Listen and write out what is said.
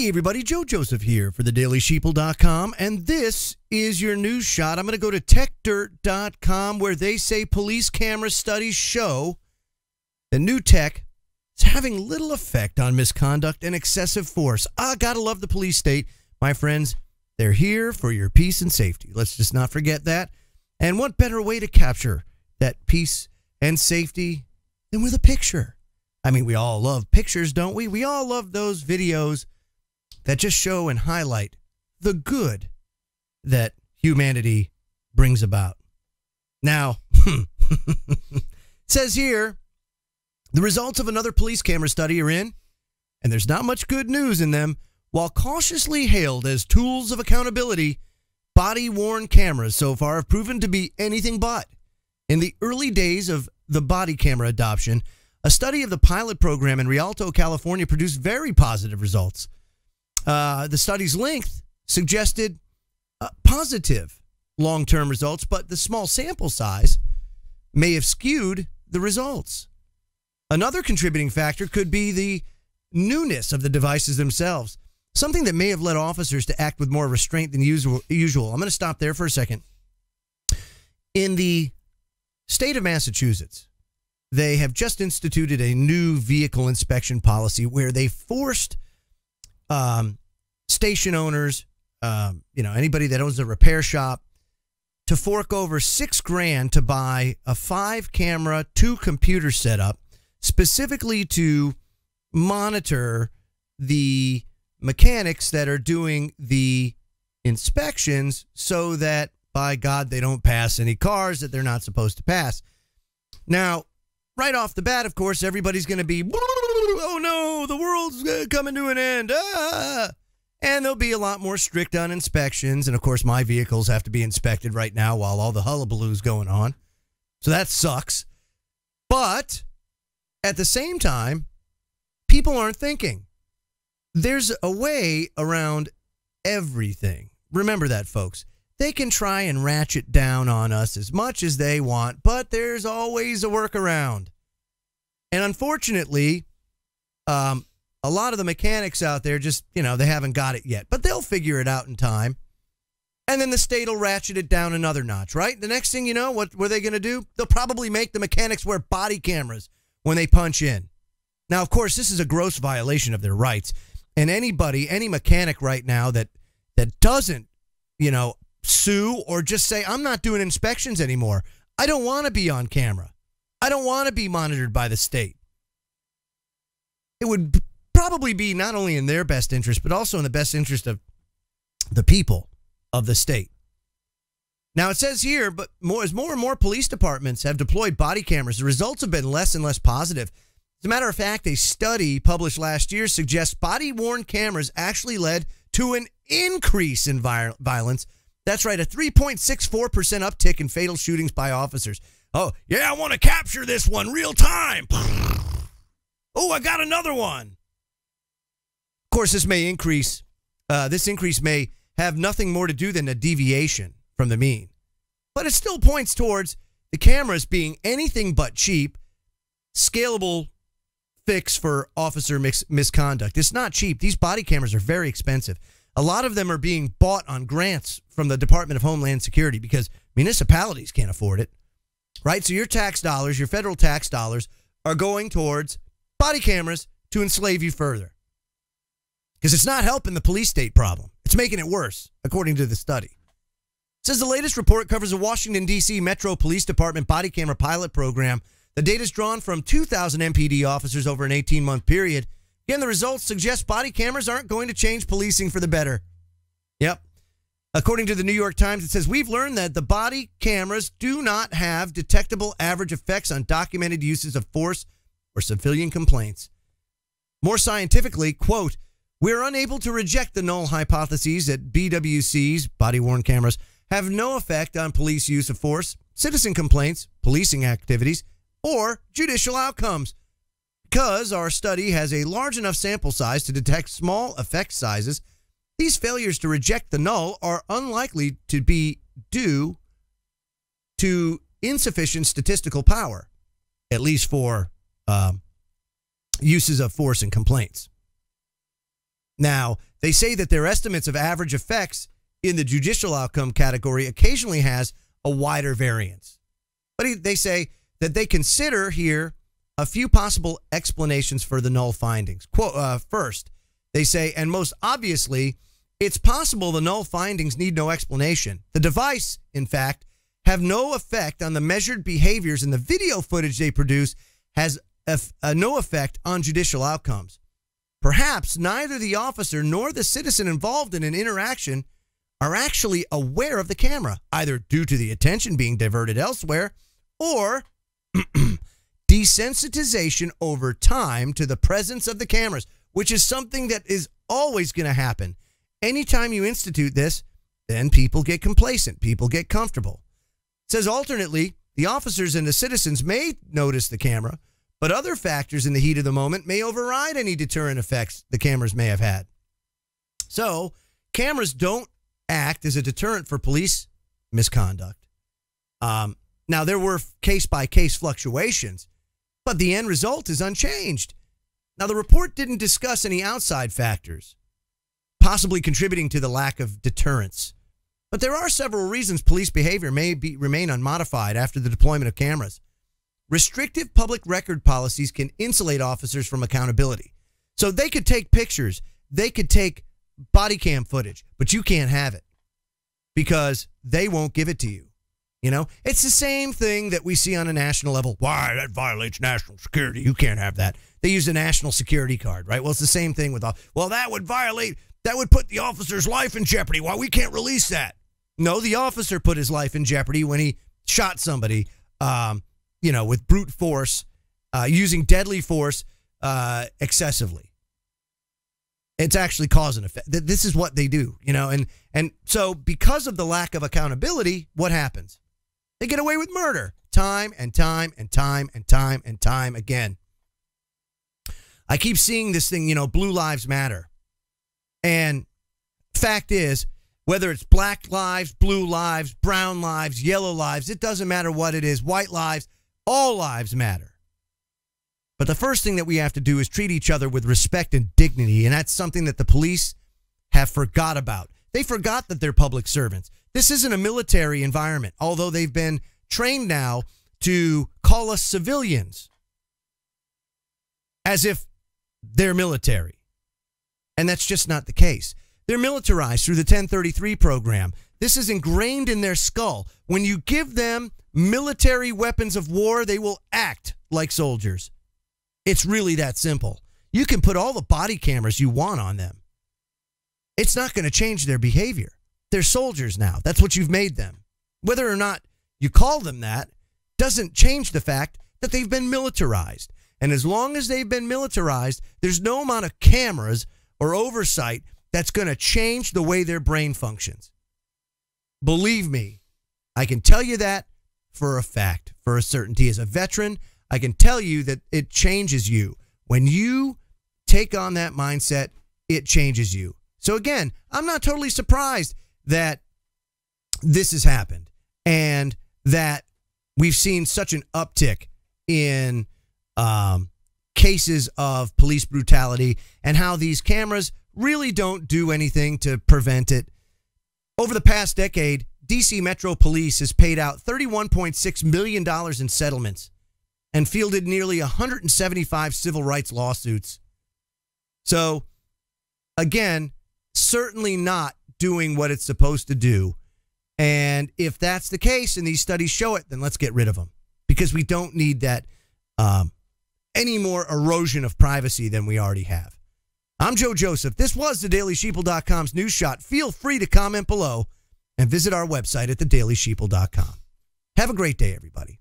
Hey everybody, Joe Joseph here for thedailysheeple.com, and this is your news shot. I'm going to go to techdirt.com, where they say police camera studies show that new tech is having little effect on misconduct and excessive force. Gotta love the police state. My friends, they're here for your peace and safety. Let's just not forget that. And what better way to capture that peace and safety than with a picture? I mean, we all love pictures, don't we? We all love those videos that just show and highlight the good that humanity brings about. Now, it says here, the results of another police camera study are in, and there's not much good news in them. While cautiously hailed as tools of accountability, body-worn cameras so far have proven to be anything but. In the early days of the body camera adoption, a study of the pilot program in Rialto, California produced very positive results. The study's length suggested positive long-term results, but the small sample size may have skewed the results. Another contributing factor could be the newness of the devices themselves, something that may have led officers to act with more restraint than usual. I'm going to stop there for a second. In the state of Massachusetts, they have just instituted a new vehicle inspection policy where they forced station owners, anybody that owns a repair shop, to fork over $6,000 to buy a 5-camera, 2-computer setup specifically to monitor the mechanics that are doing the inspections, so that, by God, they don't pass any cars that they're not supposed to pass. Now, right off the bat, of course, everybody's going to be, oh no, the world's coming to an end. And there'll be a lot more strict on inspections. And of course, my vehicles have to be inspected right now while all the hullabaloo's going on. So that sucks. But at the same time, people aren't thinking. There's a way around everything. Remember that, folks. They can try and ratchet down on us as much as they want, but there's always a workaround. And unfortunately, a lot of the mechanics out there just, they haven't got it yet, but they'll figure it out in time. And then the state will ratchet it down another notch, right? The next thing you know, what were they going to do? They'll probably make the mechanics wear body cameras when they punch in. Now, of course, this is a gross violation of their rights. And any mechanic right now that doesn't, sue or just say, I'm not doing inspections anymore. I don't want to be on camera. I don't want to be monitored by the state. It would probably be not only in their best interest, but also in the best interest of the people of the state. Now, it says here, but as more and more police departments have deployed body cameras, the results have been less and less positive. As a matter of fact, a study published last year suggests body-worn cameras actually led to an increase in violence. That's right, a 3.64% uptick in fatal shootings by officers. Oh, yeah, I want to capture this one real time. Oh, I got another one. Of course, this increase may have nothing more to do than a deviation from the mean. But it still points towards the cameras being anything but cheap, scalable fix for officer misconduct. It's not cheap. These body cameras are very expensive. A lot of them are being bought on grants from the Department of Homeland Security because municipalities can't afford it, right? So your tax dollars, your federal tax dollars, are going towards body cameras to enslave you further. Because it's not helping the police state problem. It's making it worse, according to the study. It says the latest report covers a Washington, D.C. Metro Police Department body camera pilot program. The data is drawn from 2,000 MPD officers over an 18-month period. Again, the results suggest body cameras aren't going to change policing for the better. Yep. According to the New York Times, it says, we've learned that the body cameras do not have detectable average effects on documented uses of force or civilian complaints. More scientifically, quote, we're unable to reject the null hypotheses that BWC's, body-worn cameras, have no effect on police use of force, citizen complaints, policing activities, or judicial outcomes. Because our study has a large enough sample size to detect small effect sizes, these failures to reject the null are unlikely to be due to insufficient statistical power, at least for uses of force and complaints. Now, they say that their estimates of average effects in the judicial outcome category occasionally has a wider variance. But they say that they consider here a few possible explanations for the null findings. Quote, first, they say, and most obviously, it's possible the null findings need no explanation. The device, in fact, have no effect on the measured behaviors, and the video footage they produce has no effect on judicial outcomes. Perhaps neither the officer nor the citizen involved in an interaction are actually aware of the camera, either due to the attention being diverted elsewhere or desensitization over time to the presence of the cameras, which is something that is always going to happen. Anytime you institute this, then people get complacent. People get comfortable. It says alternately, the officers and the citizens may notice the camera, but other factors in the heat of the moment may override any deterrent effects the cameras may have had. So, cameras don't act as a deterrent for police misconduct. Now, there were case-by-case fluctuations, but the end result is unchanged. Now, the report didn't discuss any outside factors, possibly contributing to the lack of deterrence. But there are several reasons police behavior may remain unmodified after the deployment of cameras. Restrictive public record policies can insulate officers from accountability. So they could take pictures, they could take body cam footage, but you can't have it because they won't give it to you. You know, it's the same thing that we see on a national level. Why? That violates national security. You can't have that. They use a national security card, right? Well, it's the same thing with, well, that would put the officer's life in jeopardy. Why? We can't release that. No, the officer put his life in jeopardy when he shot somebody, with brute force, using deadly force excessively. It's actually cause and effect. This is what they do, and so because of the lack of accountability, what happens? They get away with murder time and time and time and time and time again. I keep seeing this thing, Blue Lives Matter. And fact is, whether it's black lives, blue lives, brown lives, yellow lives, it doesn't matter what it is, white lives, all lives matter. But the first thing that we have to do is treat each other with respect and dignity, and that's something that the police have forgot about. They forgot that they're public servants. This isn't a military environment, although they've been trained now to call us civilians as if they're military. And that's just not the case. They're militarized through the 1033 program. This is ingrained in their skull. When you give them military weapons of war, they will act like soldiers. It's really that simple. You can put all the body cameras you want on them. It's not going to change their behavior. They're soldiers now. That's what you've made them. Whether or not you call them that doesn't change the fact that they've been militarized. And as long as they've been militarized, there's no amount of cameras or oversight that's going to change the way their brain functions. Believe me, I can tell you that for a fact, for a certainty. As a veteran, I can tell you that it changes you. When you take on that mindset, it changes you. So again, I'm not totally surprised that this has happened and that we've seen such an uptick in cases of police brutality and how these cameras really don't do anything to prevent it. Over the past decade, D.C. Metro Police has paid out $31.6 million in settlements and fielded nearly 175 civil rights lawsuits. So, again, certainly not doing what it's supposed to do. And if that's the case and these studies show it, then let's get rid of them because we don't need that any more erosion of privacy than we already have. I'm Joe Joseph. This was thedailysheeple.com's News Shot. Feel free to comment below and visit our website at thedailysheeple.com. Have a great day, everybody.